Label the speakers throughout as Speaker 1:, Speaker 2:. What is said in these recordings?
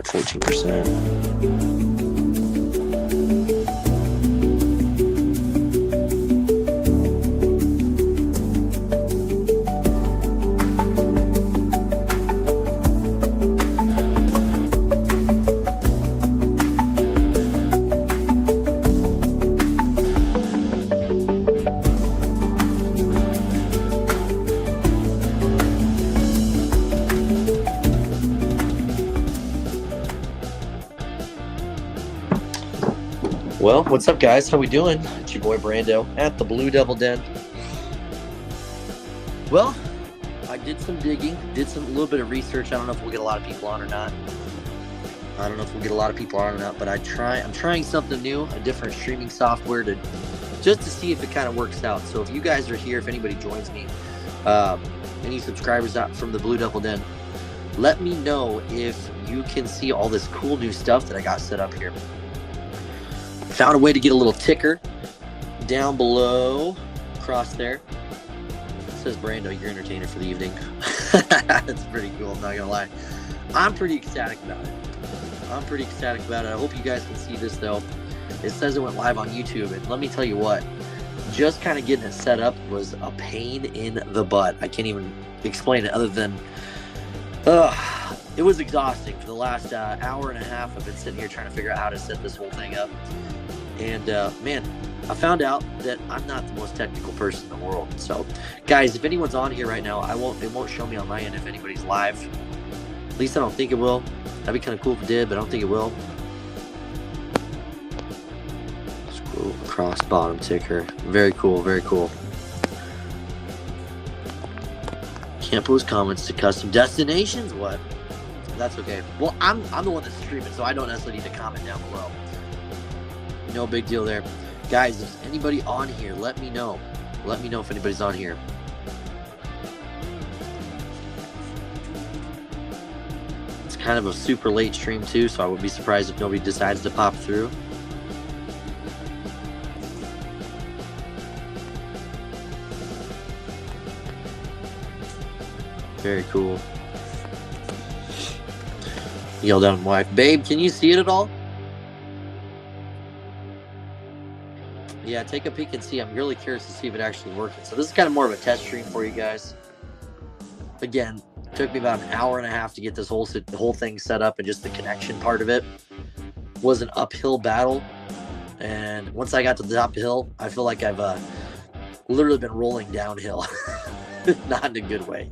Speaker 1: 14%. Well, what's up, guys? How we doing? It's your boy Brando at the Blue Devil Den. Well, I did some digging, did a little bit of research. I don't know if we'll get a lot of people on or not. but I'm trying something new, a different streaming software just to see if it kind of works out. So if you guys are here, if anybody joins me, any subscribers out from the Blue Devil Den, let me know if you can see all this cool new stuff that I got set up here. Found a way to get a little ticker down below, across there. It says Brando, your entertainer for the evening. That's pretty cool, I'm not gonna lie. I'm pretty ecstatic about it. I hope you guys can see this though. It says it went live on YouTube, and let me tell you what, just kind of getting it set up was a pain in the butt. I can't even explain it other than it was exhausting. For the last hour and a half, I've been sitting here trying to figure out how to set this whole thing up. And man, I found out that I'm not the most technical person in the world. So guys, if anyone's on here right now, it won't show me on my end if anybody's live. At least I don't think it will. That'd be kind of cool if it did, but I don't think it will. Scroll across, bottom ticker. Very cool, very cool. Can't post comments to custom destinations? What? That's okay. Well, I'm the one that's streaming, so I don't necessarily need to comment down below. No big deal there. Guys, if anybody on here, let me know. Let me know if anybody's on here. It's kind of a super late stream too, so I would be surprised if nobody decides to pop through. Very cool. Yelled out at my wife, babe, can you see it at all? Yeah, take a peek and see. I'm really curious to see if it actually working. So this is kind of more of a test stream for you guys. Again, it took me about an hour and a half to get this whole thing set up, and just the connection part of it was an uphill battle. And once I got to the top hill, I feel like I've literally been rolling downhill. Not in a good way.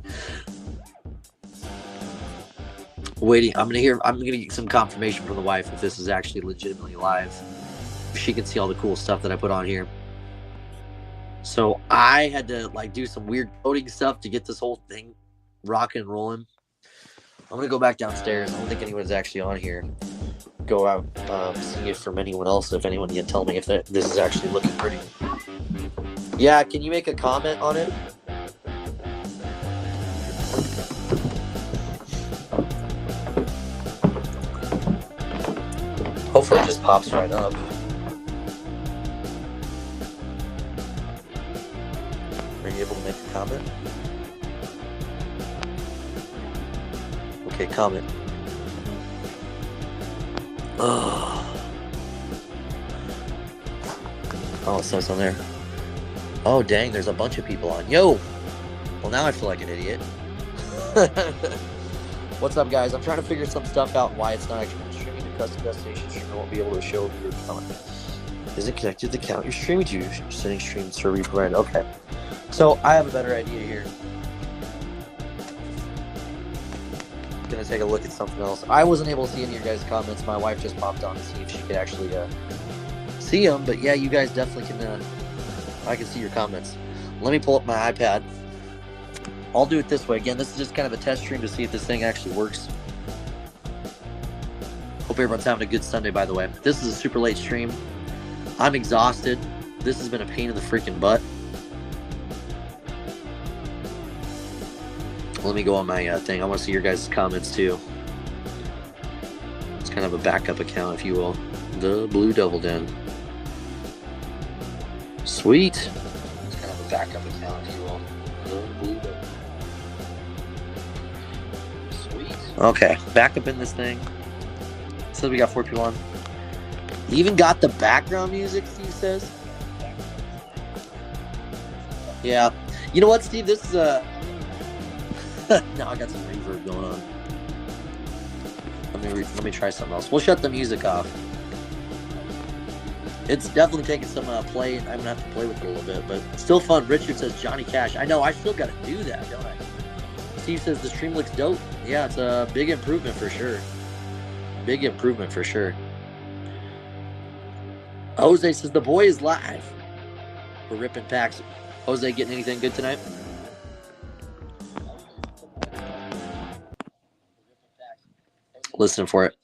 Speaker 1: Waiting, I'm gonna get some confirmation from the wife if this is actually legitimately live. She can see all the cool stuff that I put on here. So I had to do some weird coding stuff to get this whole thing rocking and rolling. I'm gonna go back downstairs. I don't think anyone's actually on here. Go out, see it from anyone else. If anyone can tell me if this is actually looking pretty. Yeah, can you make a comment on it? Hopefully it just pops right up. Are you able to make a comment? Okay, comment. Oh, it says on there. Oh, dang, there's a bunch of people on. Yo! Well, now I feel like an idiot. What's up, guys? I'm trying to figure some stuff out why it's not actually streaming to custom destinations. You won't be able to show your comment. Is it connected to the account you're streaming to? You're sending stream server you provided. Okay. So I have a better idea here. I'm gonna take a look at something else. I wasn't able to see any of your guys' comments. My wife just popped on to see if she could actually see them. But yeah, you guys definitely can. I can see your comments. Let me pull up my iPad. I'll do it this way. Again, this is just kind of a test stream to see if this thing actually works. Hope everyone's having a good Sunday, by the way. This is a super late stream. I'm exhausted. This has been a pain in the freaking butt. Let me go on my thing. I want to see your guys' comments too. It's kind of a backup account, if you will. The Blue Devil Den. Sweet. It's kind of a backup account, if you will. The Blue Devil. Sweet. Okay, back up in this thing. So we got 4 people on. You even got the background music, Steve says. Yeah. You know what, Steve? This is a... now I got some reverb going on. Let me try something else. We'll shut the music off. It's definitely taking some play. I'm going to have to play with it a little bit, but still fun. Richard says Johnny Cash. I know. I still got to do that, don't I? Steve says the stream looks dope. Yeah, it's a big improvement for sure. Big improvement for sure. Jose says the boy is live. We're ripping packs. Jose, getting anything good tonight? Listening for it.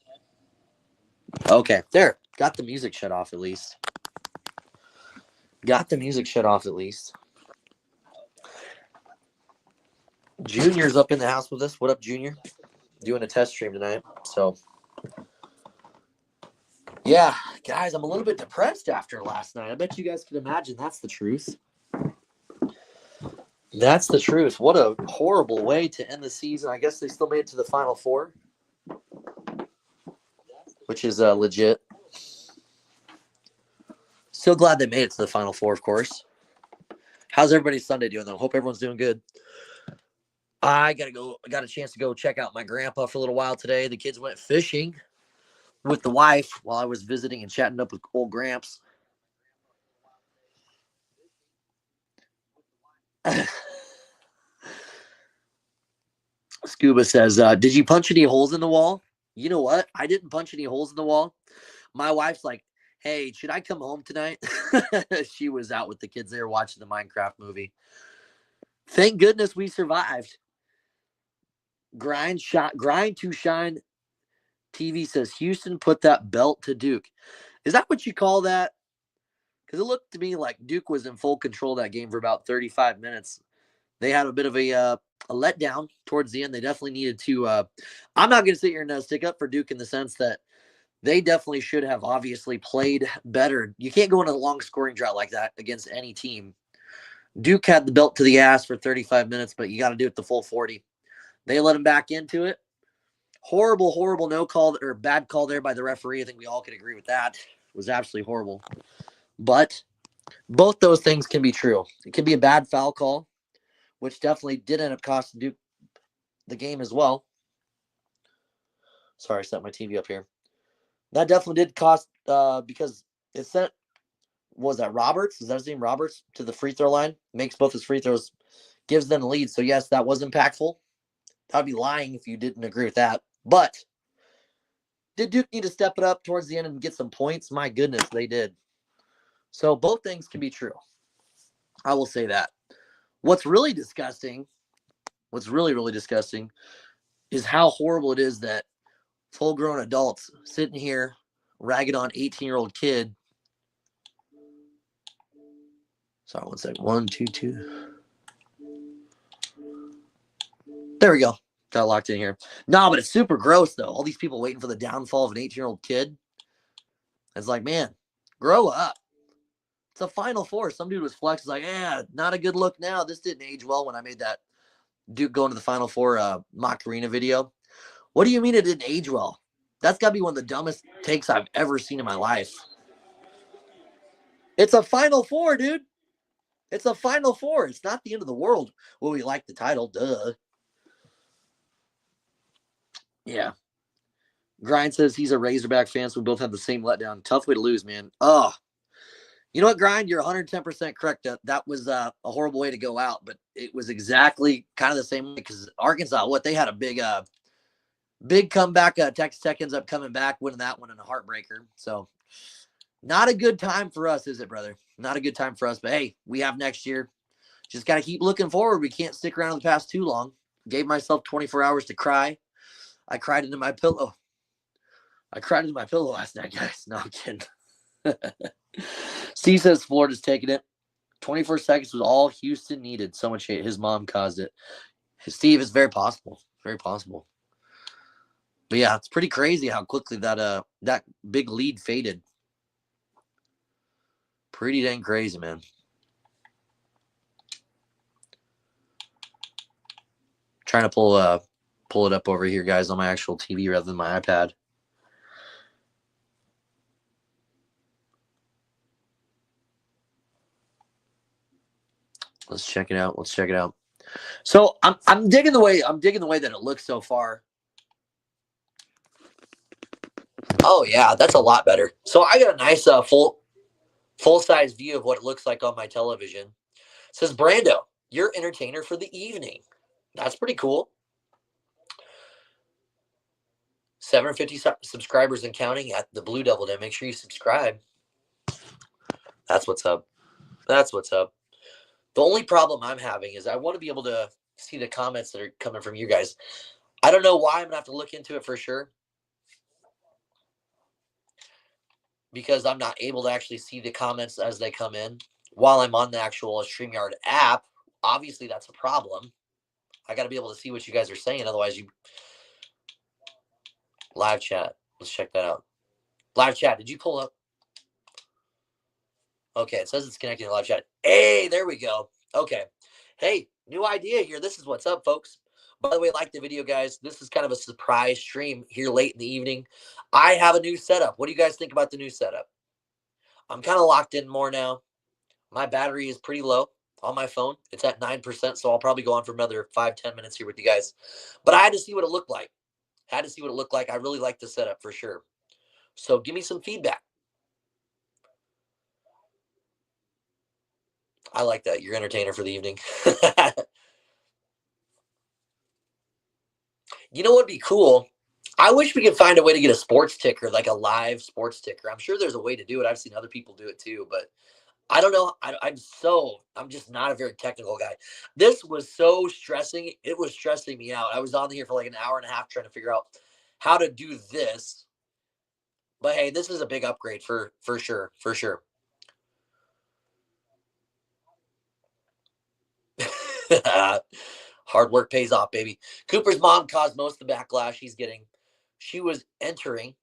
Speaker 1: Okay, there. Got the music shut off at least. Junior's up in the house with us. What up, Junior? Doing a test stream tonight. So, yeah, guys, I'm a little bit depressed after last night. I bet you guys can imagine that's the truth. That's the truth. What a horrible way to end the season. I guess they still made it to the Final Four, which is legit. Still glad they made it to the Final Four, of course. How's everybody's Sunday doing, though? Hope everyone's doing good. I got a chance to go check out my grandpa for a little while today. The kids went fishing with the wife while I was visiting and chatting up with old Gramps. Scuba says, did you punch any holes in the wall? You know what? I didn't punch any holes in the wall. My wife's like, hey, should I come home tonight? She was out with the kids. They were watching the Minecraft movie. Thank goodness we survived. Grind to shine. TV says, Houston put that belt to Duke. Is that what you call that? Because it looked to me like Duke was in full control of that game for about 35 minutes. They had a bit of a letdown towards the end. They definitely needed to. I'm not going to sit here and stick up for Duke in the sense that they definitely should have obviously played better. You can't go in a long scoring drought like that against any team. Duke had the belt to the ass for 35 minutes, but you got to do it the full 40. They let him back into it. Horrible no call or bad call there by the referee. I think we all could agree with that. It was absolutely horrible. But both those things can be true. It can be a bad foul call, which definitely did end up costing Duke the game as well. Sorry, I set my TV up here. That definitely did cost because it sent, was that Roberts? Is that his name, Roberts, to the free throw line? Makes both his free throws, gives them the lead. So, yes, that was impactful. That would be lying if you didn't agree with that. But did Duke need to step it up towards the end and get some points? My goodness, they did. So both things can be true. I will say that. What's really disgusting, really disgusting, is how horrible it is that full-grown adults sitting here ragging on 18-year-old kid. Sorry, one second. 1, 2, 2. There we go. Got locked in here. No, but it's super gross, though. All these people waiting for the downfall of an 18-year-old kid. It's like, man, grow up. It's a Final Four. Some dude was flexing like, not a good look now. This didn't age well when I made that Duke going to the Final Four Macarena video. What do you mean it didn't age well? That's got to be one of the dumbest takes I've ever seen in my life. It's a Final Four, dude. It's a Final Four. It's not the end of the world. Well, we like the title. Duh. Yeah. Grind says he's a Razorback fan, so we both have the same letdown. Tough way to lose, man. Oh. You know what, Grind? You're 110% correct. That was a horrible way to go out, but it was exactly kind of the same way because Arkansas, they had a big comeback. Texas Tech ends up coming back, winning that one in a heartbreaker. So not a good time for us, is it, brother? Not a good time for us, but hey, we have next year. Just got to keep looking forward. We can't stick around in the past too long. Gave myself 24 hours to cry. I cried into my pillow. Last night, guys. No, I'm kidding. Steve says Florida's taking it. 24 seconds was all Houston needed. So much hate. His mom caused it. Steve, is very possible. Very possible. But yeah, it's pretty crazy how quickly that big lead faded. Pretty dang crazy, man. Trying to pull it up over here, guys, on my actual TV rather than my iPad. Let's check it out. Let's check it out. So I'm digging the way that it looks so far. Oh yeah, that's a lot better. So I got a nice full size view of what it looks like on my television. It says Brando, your entertainer for the evening. That's pretty cool. 750 subscribers and counting at the Blue Devil Den. Make sure you subscribe. That's what's up. That's what's up. The only problem I'm having is I want to be able to see the comments that are coming from you guys. I don't know why. I'm gonna have to look into it for sure, because I'm not able to actually see the comments as they come in while I'm on the actual StreamYard app. Obviously, that's a problem. I got to be able to see what you guys are saying. Otherwise, you live chat. Let's check that out. Live chat. Did you pull up? Okay, it says it's connecting to live chat. Hey, there we go. Okay. Hey, new idea here. This is what's up, folks. By the way, like the video, guys. This is kind of a surprise stream here late in the evening. I have a new setup. What do you guys think about the new setup? I'm kind of locked in more now. My battery is pretty low on my phone. It's at 9%, so I'll probably go on for another 5-10 minutes here with you guys. But I had to see what it looked like. I really like the setup for sure. So give me some feedback. I like that. You're entertainer for the evening. You know what'd be cool? I wish we could find a way to get a sports ticker, like a live sports ticker. I'm sure there's a way to do it. I've seen other people do it too, but I don't know. I'm just not a very technical guy. This was so stressing. It was stressing me out. I was on here for like an hour and a half trying to figure out how to do this. But hey, this is a big upgrade for sure. For sure. Hard work pays off, baby. Cooper's mom caused most of the backlash he's getting. She was entering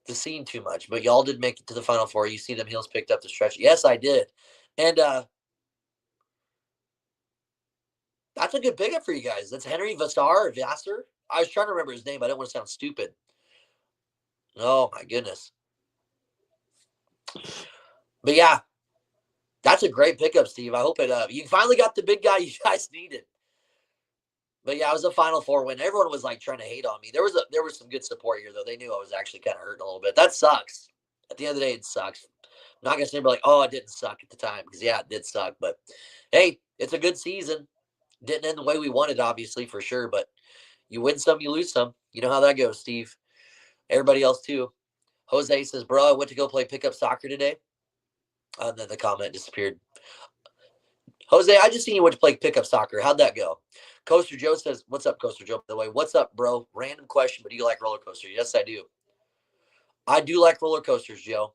Speaker 1: the scene too much, but y'all did make it to the Final Four. You see them heels picked up the stretch. Yes, I did. And that's a good pickup for you guys. That's Henry Vassar. I was trying to remember his name. I didn't want to sound stupid. Oh my goodness. But yeah, that's a great pickup, Steve. I hope it you finally got the big guy you guys needed. But yeah, it was a Final Four win. Everyone was like trying to hate on me. There was some good support here though. They knew I was actually kind of hurting a little bit. That sucks. At the end of the day, it sucks. I'm not gonna say like, oh, it didn't suck at the time, because yeah, it did suck. But hey, it's a good season. Didn't end the way we wanted, obviously, for sure. But you win some, you lose some. You know how that goes, Steve. Everybody else too. Jose says, bro, I went to go play pickup soccer today. And then the comment disappeared. Jose, I just seen you went to play pickup soccer. How'd that go? Coaster Joe says, what's up, Coaster Joe? By the way, what's up, bro? Random question, but do you like roller coasters? Yes, I do. I do like roller coasters, Joe.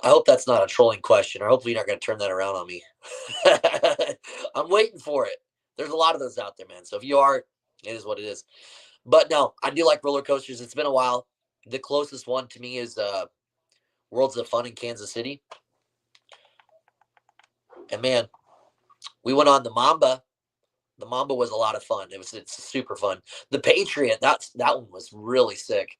Speaker 1: I hope that's not a trolling question, or hopefully you're not going to turn that around on me. I'm waiting for it. There's a lot of those out there, man. So if you are, it is what it is. But no, I do like roller coasters. It's been a while. The closest one to me is Worlds of Fun in Kansas City. And man, we went on the Mamba. The Mamba was a lot of fun. It's super fun. The Patriot, that one was really sick.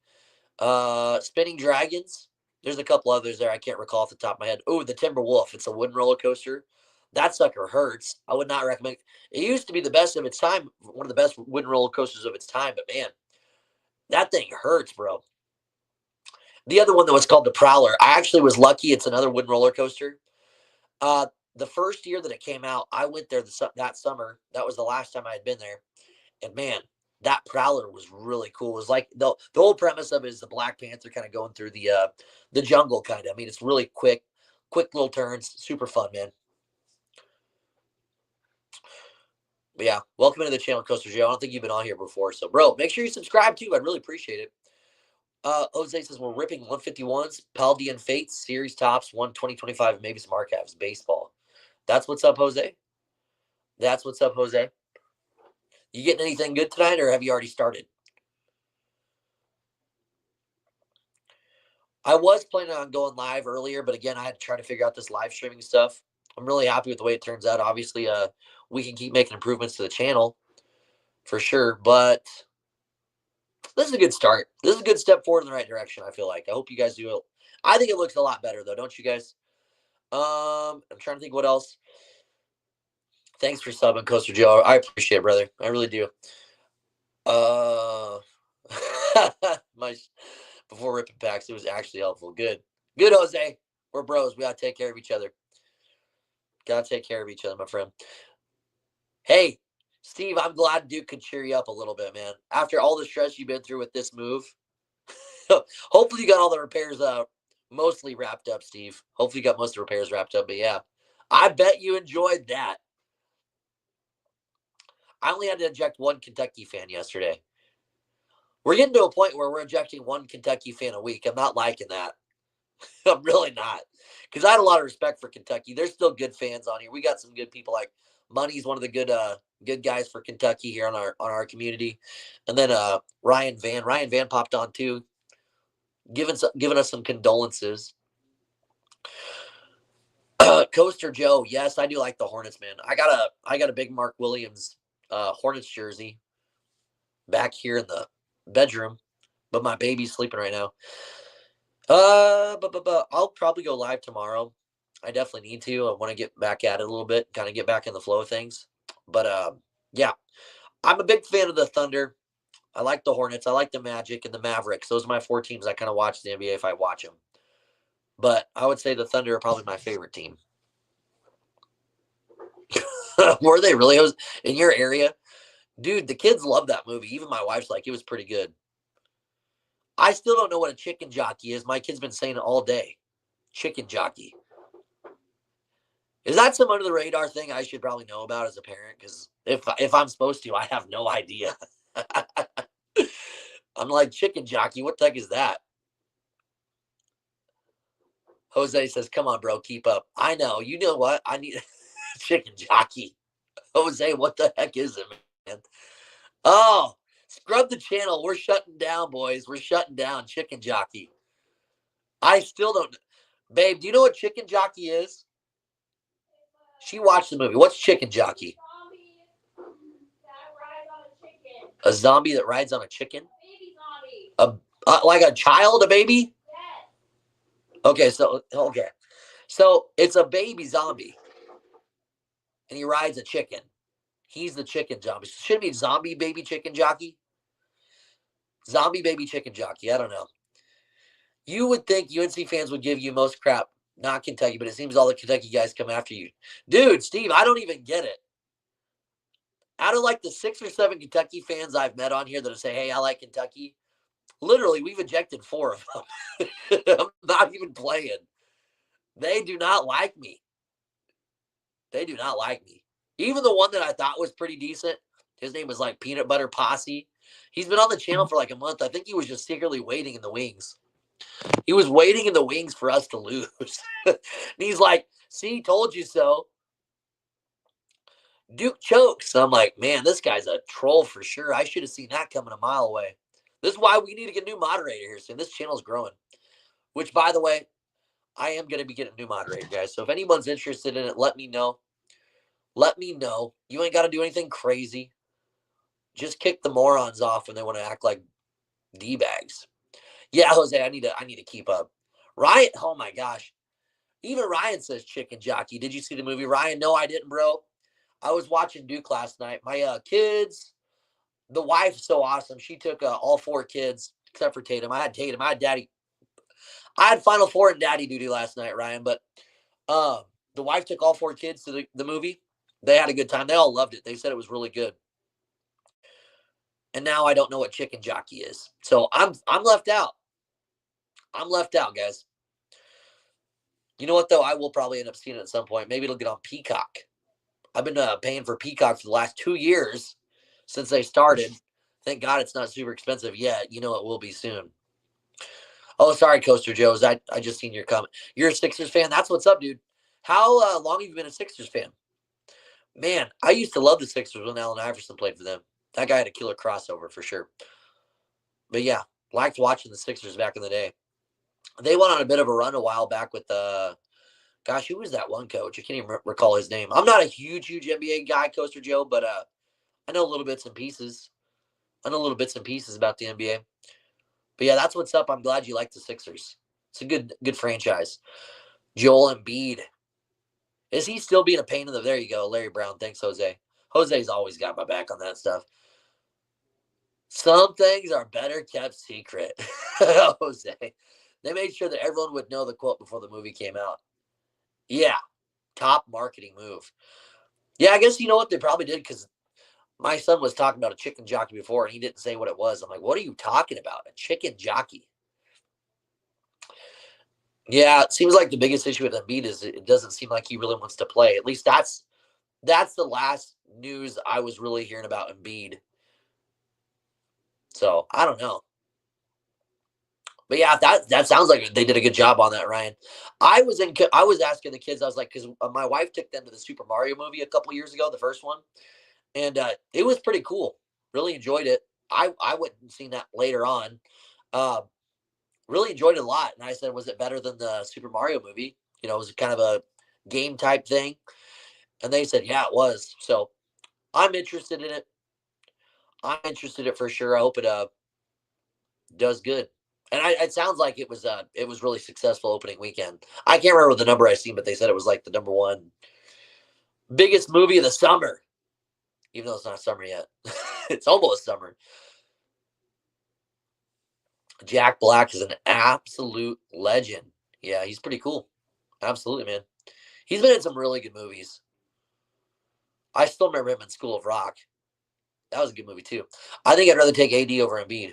Speaker 1: Spinning Dragons. There's a couple others there I can't recall off the top of my head. Oh, the Timberwolf. It's a wooden roller coaster. That sucker hurts. I would not recommend. It used to be the best of its time, one of the best wooden roller coasters of its time. But man, that thing hurts, bro. The other one that was called the Prowler. I actually was lucky. It's another wooden roller coaster. The first year that it came out, I went there that summer. That was the last time I had been there. And man, that Prowler was really cool. It was like the whole premise of it is the Black Panther kind of going through the jungle kind of. I mean, it's really quick little turns, super fun, man. But yeah, welcome to the channel, Coaster Joe. I don't think you've been on here before, so bro, make sure you subscribe too. I'd really appreciate it. Jose says we're ripping 151s, Paldean Fates, Series Tops, 2025, maybe some archives, baseball. That's what's up, Jose. That's what's up, Jose. You getting anything good tonight, or have you already started? I was planning on going live earlier, but again, I had to try to figure out this live streaming stuff. I'm really happy with the way it turns out. Obviously, we can keep making improvements to the channel for sure, but this is a good start. This is a good step forward in the right direction, I feel like. I hope you guys do it. I think it looks a lot better, though, don't you guys? I'm trying to think what else. Thanks for subbing, Coaster Joe. I appreciate it, brother. I really do. Uh, my before ripping packs, it was actually helpful. Good, Jose. We're bros. We gotta take care of each other. Gotta take care of each other, my friend. Hey, Steve, I'm glad Duke could cheer you up a little bit, man. After all the stress you've been through with this move, hopefully you got all the repairs mostly wrapped up, Steve. Hopefully you got most of the repairs wrapped up. But yeah, I bet you enjoyed that. I only had to eject one Kentucky fan yesterday. We're getting to a point where we're ejecting one Kentucky fan a week. I'm not liking that. I'm really not. Because I had a lot of respect for Kentucky. There's still good fans on here. We got some good people. Like Money's one of the good guys for Kentucky here on our community. And then Ryan Van. Ryan Van popped on too, giving us some condolences. Coaster Joe, yes, I do like the Hornets, man. I got a big Mark Williams Hornets jersey back here in the bedroom, but my baby's sleeping right now. But I'll probably go live tomorrow. I definitely need to. I want to get back at it a little bit, kind of get back in the flow of things. But yeah, I'm a big fan of the Thunder. I like the Hornets. I like the Magic and the Mavericks. Those are my four teams I kind of watch the NBA if I watch them. But I would say the Thunder are probably my favorite team. Were they really? It was in your area? Dude, the kids love that movie. Even my wife's like, it was pretty good. I still don't know what a chicken jockey is. My kid's been saying it all day. Chicken jockey. Is that some under the radar thing I should probably know about as a parent? Because if I'm supposed to, I have no idea. I'm like, chicken jockey, what the heck is that? Jose says, come on, bro, keep up. I know. You know what? I need chicken jockey. Jose, what the heck is it, man? Oh, scrub the channel. We're shutting down, boys. We're shutting down. Chicken jockey. I still don't. Babe, do you know what chicken jockey is? She watched the movie. What's chicken jockey? A zombie that rides on a chicken? Like a child, a baby? Okay, so it's a baby zombie, and he rides a chicken. He's the chicken zombie. Should it be zombie baby chicken jockey? Zombie baby chicken jockey. I don't know. You would think UNC fans would give you most crap, not Kentucky, but it seems all the Kentucky guys come after you. Dude, Steve, I don't even get it. Out of like the 6 or 7 Kentucky fans I've met on here that say, hey, I like Kentucky, literally, we've ejected 4 of them. I'm not even playing. They do not like me. They do not like me. Even the one that I thought was pretty decent, his name was like Peanut Butter Posse. He's been on the channel for like a month. I think he was just secretly waiting in the wings. He was waiting in the wings for us to lose. And he's like, see, told you so. Duke chokes. So I'm like, man, this guy's a troll for sure. I should have seen that coming a mile away. This is why we need to get a new moderator here soon. This channel's growing. Which, by the way, I am going to be getting a new moderator, guys. So if anyone's interested in it, let me know. Let me know. You ain't got to do anything crazy. Just kick the morons off when they want to act like D-bags. Yeah, Jose, I need to keep up. Ryan, oh my gosh. Even Ryan says chicken jockey. Did you see the movie, Ryan? No, I didn't, bro. I was watching Duke last night. My kids, the wife's so awesome. She took all 4 kids, except for Tatum. I had Tatum. I had Daddy. I had Final Four and Daddy duty last night, Ryan. But the wife took all 4 kids to the movie. They had a good time. They all loved it. They said it was really good. And now I don't know what chicken jockey is. So I'm left out. I'm left out, guys. You know what, though? I will probably end up seeing it at some point. Maybe it'll get on Peacock. I've been paying for Peacock for the last 2 years since they started. Thank God it's not super expensive yet. You know it will be soon. Oh, sorry, Coaster Joe's. I just seen your comment. You're a Sixers fan? That's what's up, dude. How long have you been a Sixers fan? Man, I used to love the Sixers when Allen Iverson played for them. That guy had a killer crossover for sure. But yeah, liked watching the Sixers back in the day. They went on a bit of a run a while back with gosh, who was that one coach? I can't even recall his name. I'm not a huge NBA guy, Coaster Joe, but I know little bits and pieces. I know little bits and pieces about the NBA. But yeah, that's what's up. I'm glad you like the Sixers. It's a good franchise. Joel Embiid. Is he still being a pain in the? There you go, Larry Brown. Thanks, Jose. Jose's always got my back on that stuff. Some things are better kept secret. Jose. They made sure that everyone would know the quote before the movie came out. Yeah, top marketing move. Yeah, I guess you know what they probably did because my son was talking about a chicken jockey before and he didn't say what it was. I'm like, what are you talking about? A chicken jockey? Yeah, it seems like the biggest issue with Embiid is it doesn't seem like he really wants to play. At least that's the last news I was really hearing about Embiid. So I don't know. But yeah, that sounds like they did a good job on that, Ryan. I was asking the kids. I was like, because my wife took them to the Super Mario movie a couple years ago, the first one, and it was pretty cool. Really enjoyed it. I went and seen that later on. Uh, really enjoyed it a lot. And I said, was it better than the Super Mario movie? You know, it was kind of a game type thing. And they said, yeah, it was. So I'm interested in it. I'm interested in it for sure. I hope it does good. And it sounds like it was really successful opening weekend. I can't remember the number I seen, but they said it was like the number one biggest movie of the summer, even though it's not summer yet. It's almost summer. Jack Black is an absolute legend. Yeah, he's pretty cool. Absolutely, man. He's been in some really good movies. I still remember him in School of Rock. That was a good movie too. I think I'd rather take AD over Embiid.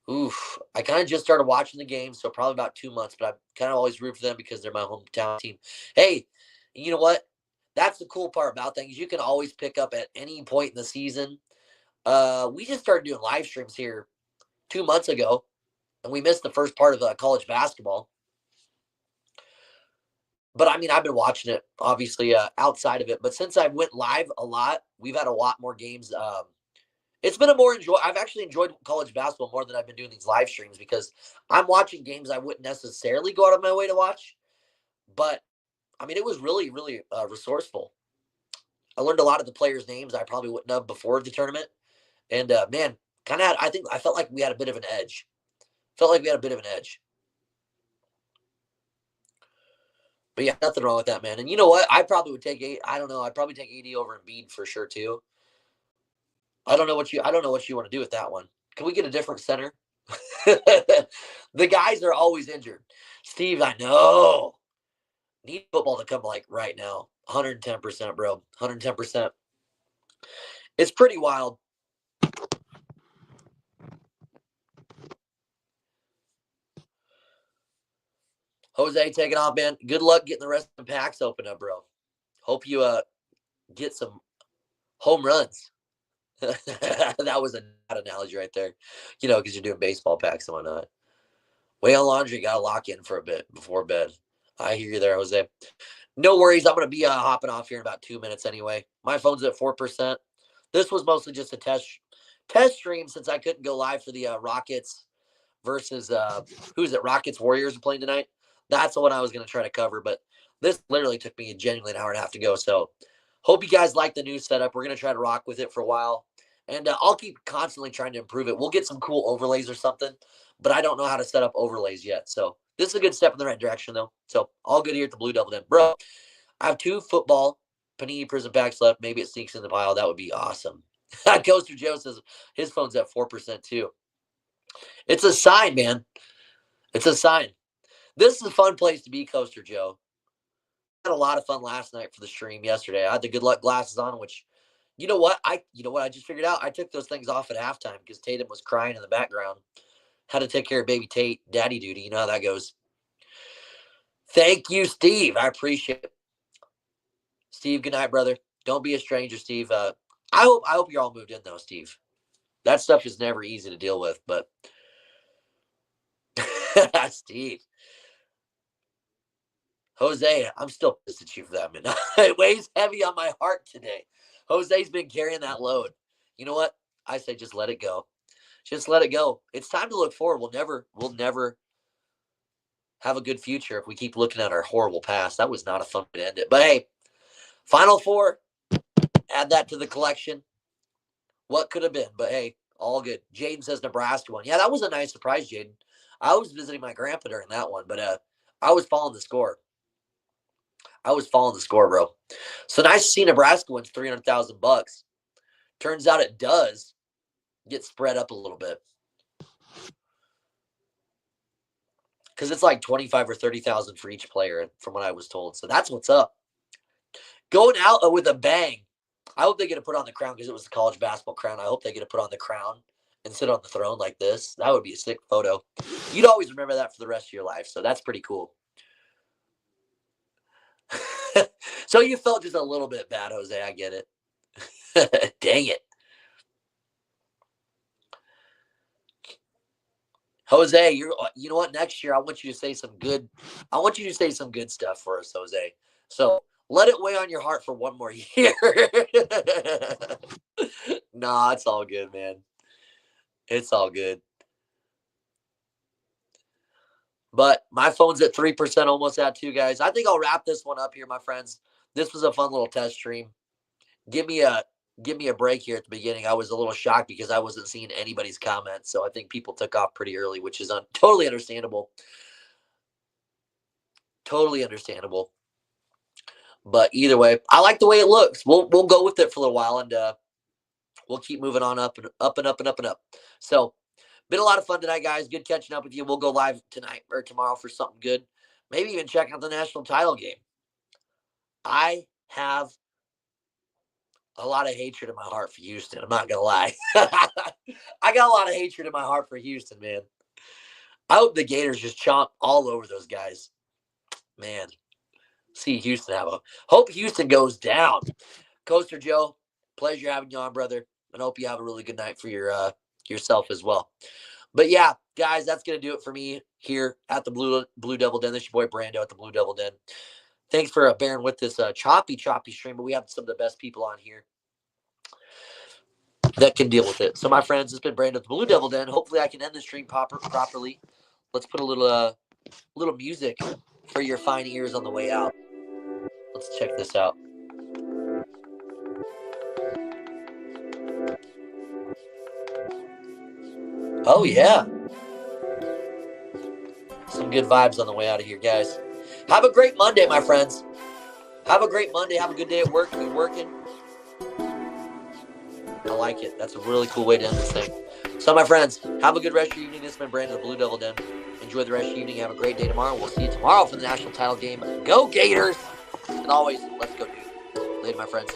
Speaker 1: Oof. I kind of just started watching the game, so probably about 2 months, but I kind of always root for them because they're my hometown team. Hey, you know what? That's the cool part about things. You can always pick up at any point in the season. We just started doing live streams here 2 months ago, and we missed the first part of college basketball. But I mean, I've been watching it obviously outside of it. But since I went live a lot, we've had a lot more games. It's been a more enjoy. I've actually enjoyed college basketball more than I've been doing these live streams because I'm watching games I wouldn't necessarily go out of my way to watch. But I mean, it was really, really resourceful. I learned a lot of the players' names I probably wouldn't have before the tournament. And man, kind of, I think I felt like we had a bit of an edge. Felt like we had a bit of an edge. But yeah, nothing wrong with that, man. And you know what? I probably would take eight. I don't know. I'd probably take AD over Embiid for sure too. I don't know what you want to do with that one. Can we get a different center? The guys are always injured. Steve, I know. Need football to come like right now. 110%, bro. 110%. It's pretty wild. Jose, taking off, man. Good luck getting the rest of the packs open up, bro. Hope you get some home runs. That was a bad analogy right there. You know, because you're doing baseball packs and whatnot. Whale laundry got to lock in for a bit before bed. I hear you there, Jose. No worries. I'm going to be hopping off here in about 2 minutes anyway. My phone's at 4%. This was mostly just a test stream since I couldn't go live for the Rockets versus who's it? Rockets Warriors are playing tonight. That's the one I was going to try to cover, but this literally took me genuinely an hour and a half to go. So hope you guys like the new setup. We're going to try to rock with it for a while. And I'll keep constantly trying to improve it. We'll get some cool overlays or something, but I don't know how to set up overlays yet. So this is a good step in the right direction, though. So all good here at the Blue Devil Den. Bro, I have 2 football Panini Prison packs left. Maybe it sneaks in the pile. That would be awesome. Coaster Joe says his phone's at 4% too. It's a sign, man. It's a sign. This is a fun place to be, Coaster Joe. I had a lot of fun last night for the stream yesterday. I had the good luck glasses on, which you know what I just figured out. I took those things off at halftime because Tatum was crying in the background. Had to take care of baby Tate, daddy duty. You know how that goes. Thank you, Steve. I appreciate it. Steve, good night, brother. Don't be a stranger, Steve. I hope you're all moved in though, Steve. That stuff is never easy to deal with, but Steve. Jose, I'm still pissed at you for that, man. It weighs heavy on my heart today. Jose's been carrying that load. You know what? I say just let it go. Just let it go. It's time to look forward. We'll never have a good future if we keep looking at our horrible past. That was not a fun way to end it. But hey, Final Four, add that to the collection. What could have been? But hey, all good. Jaden says Nebraska won. Yeah, that was a nice surprise, Jaden. I was visiting my grandpa during that one, but I was following the score. I was following the score, bro. So nice to see Nebraska wins $300,000. Turns out it does get spread up a little bit. Because it's like 25 or 30,000 for each player, from what I was told. So that's what's up. Going out with a bang. I hope they get to put on the crown because it was the college basketball crown. I hope they get to put on the crown and sit on the throne like this. That would be a sick photo. You'd always remember that for the rest of your life. So that's pretty cool. So you felt just a little bit bad, Jose. I get it. Dang it. Jose, you know what? Next year, I want you to say some good. I want you to say some good stuff for us, Jose. So let it weigh on your heart for one more year. Nah, it's all good, man. It's all good. But my phone's at 3%, almost at 2, guys. I think I'll wrap this one up here, my friends. This was a fun little test stream. Give me a break here at the beginning. I was a little shocked because I wasn't seeing anybody's comments. So I think people took off pretty early, which is totally understandable. Totally understandable. But either way, I like the way it looks. We'll go with it for a little while, and we'll keep moving on up and up and up and up and up. So, been a lot of fun tonight, guys. Good catching up with you. We'll go live tonight or tomorrow for something good. Maybe even check out the national title game. I have a lot of hatred in my heart for Houston. I'm not going to lie. I got a lot of hatred in my heart for Houston, man. I hope the Gators just chomp all over those guys. Man, see Houston have a – hope Houston goes down. Coaster Joe, pleasure having you on, brother. And hope you have a really good night for yourself as well. But yeah, guys, that's going to do it for me here at the Blue Devil Den. This is your boy Brando at the Blue Devil Den. Thanks for bearing with this choppy stream, but we have some of the best people on here that can deal with it. So, my friends, it's been Brando at the Blue Devil Den. Hopefully, I can end the stream properly. Let's put a little music for your fine ears on the way out. Let's check this out. Oh, yeah. Some good vibes on the way out of here, guys. Have a great Monday, my friends. Have a great Monday. Have a good day at work. Be working. I like it. That's a really cool way to end this thing. So, my friends, have a good rest of your evening. This has been Brandon, the Blue Devil Den. Enjoy the rest of your evening. Have a great day tomorrow. We'll see you tomorrow for the national title game. Go Gators! And always, let's go, dude. Later, my friends.